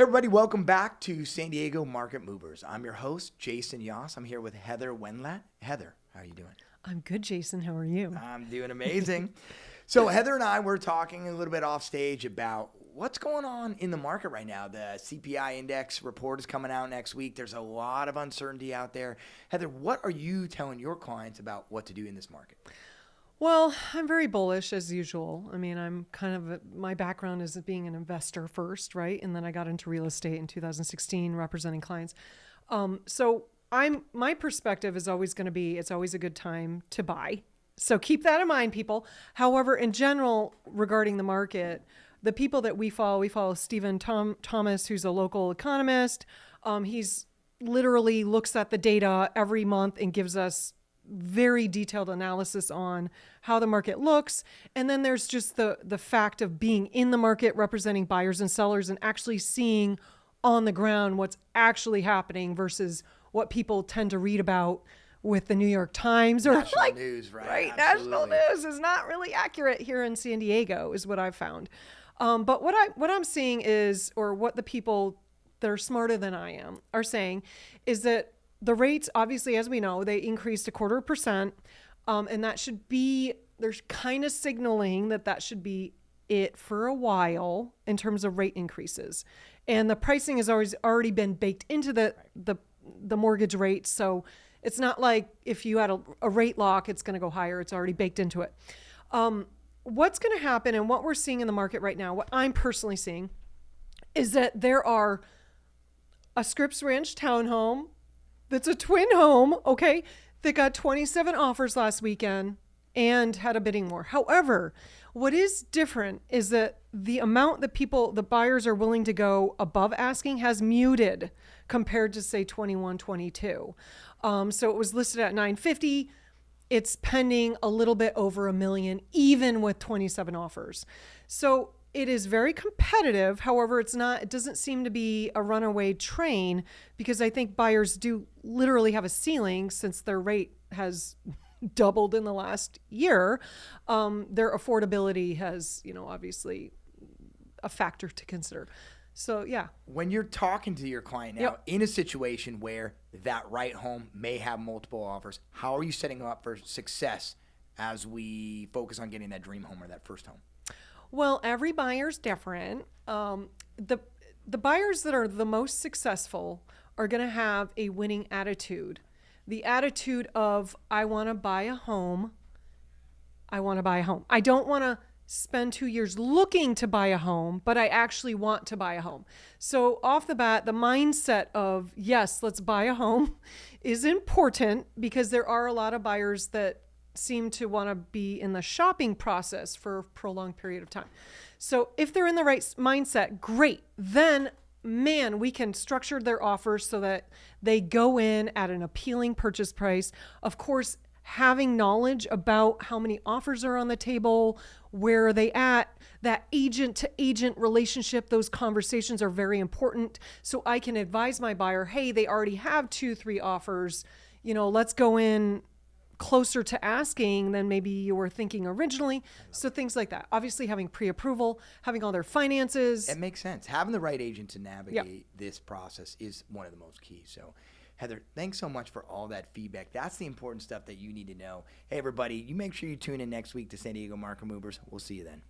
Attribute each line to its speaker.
Speaker 1: Everybody, welcome back to San Diego Market Movers. I'm your host, Jason Yoss. I'm here with Heather Wendlandt. Heather, how are you doing?
Speaker 2: I'm good, Jason. How are you?
Speaker 1: I'm doing amazing. So Heather and I were talking a little bit off stage about what's going on in the market right now. The CPI index report is coming out next week. There's a lot of uncertainty out there. Heather, what are you telling your clients about what to do in this market?
Speaker 2: Well, I'm very bullish as usual. I mean, my background is being an investor first, right? And then I got into real estate in 2016 representing clients. My perspective is always going to be, it's always a good time to buy. So keep that in mind, people. However, in general, regarding the market, the people that we follow Stephen Thomas, who's a local economist. He's literally looks at the data every month and gives us very detailed analysis on how the market looks. And then there's just the fact of being in the market, representing buyers and sellers, and actually seeing on the ground what's actually happening versus what people tend to read about with the New York Times or
Speaker 1: National news, right?
Speaker 2: Right. National news is not really accurate here in San Diego, is what I've found. But what I'm seeing is, or what the people that are smarter than I am are saying, is that the rates, obviously, as we know, they increased 0.25%. And that should be, there's kind of signaling that should be it for a while in terms of rate increases. And the pricing has already been baked into the mortgage rate. So it's not like if you had a rate lock, it's going to go higher. It's already baked into it. What's going to happen and what we're seeing in the market right now, what I'm personally seeing, is that there are a Scripps Ranch townhome that's a twin home, okay, that got 27 offers last weekend and had a bidding war. However, what is different is that the amount that the buyers are willing to go above asking has muted compared to, say, 21, 22. So it was listed at $950. It's pending a little bit over $1 million, even with 27 offers. So it is very competitive. However, it doesn't seem to be a runaway train, because I think buyers do literally have a ceiling since their rate has doubled in the last year. Their affordability has, obviously a factor to consider. So, yeah.
Speaker 1: When you're talking to your client now in a situation where that right home may have multiple offers, how are you setting them up for success as we focus on getting that dream home or that first home?
Speaker 2: Well, every buyer's different. The buyers that are the most successful are going to have a winning attitude. The attitude of, I want to buy a home. I want to buy a home. I don't want to spend 2 years looking to buy a home, but I actually want to buy a home. So off the bat, the mindset of, yes, let's buy a home is important, because there are a lot of buyers that seem to want to be in the shopping process for a prolonged period of time. So if they're in the right mindset, great. Then, man, we can structure their offers so that they go in at an appealing purchase price. Of course, having knowledge about how many offers are on the table, where are they at, that agent to agent relationship, those conversations are very important. So I can advise my buyer, hey, they already have 2-3 offers, let's go in closer to asking than maybe you were thinking originally. So things like that. Obviously, having pre-approval, having all their finances.
Speaker 1: It makes sense. Having the right agent to navigate this process is one of the most keys. So, Heather, thanks so much for all that feedback. That's the important stuff that you need to know. Hey, everybody, you make sure you tune in next week to San Diego Market Movers. We'll see you then.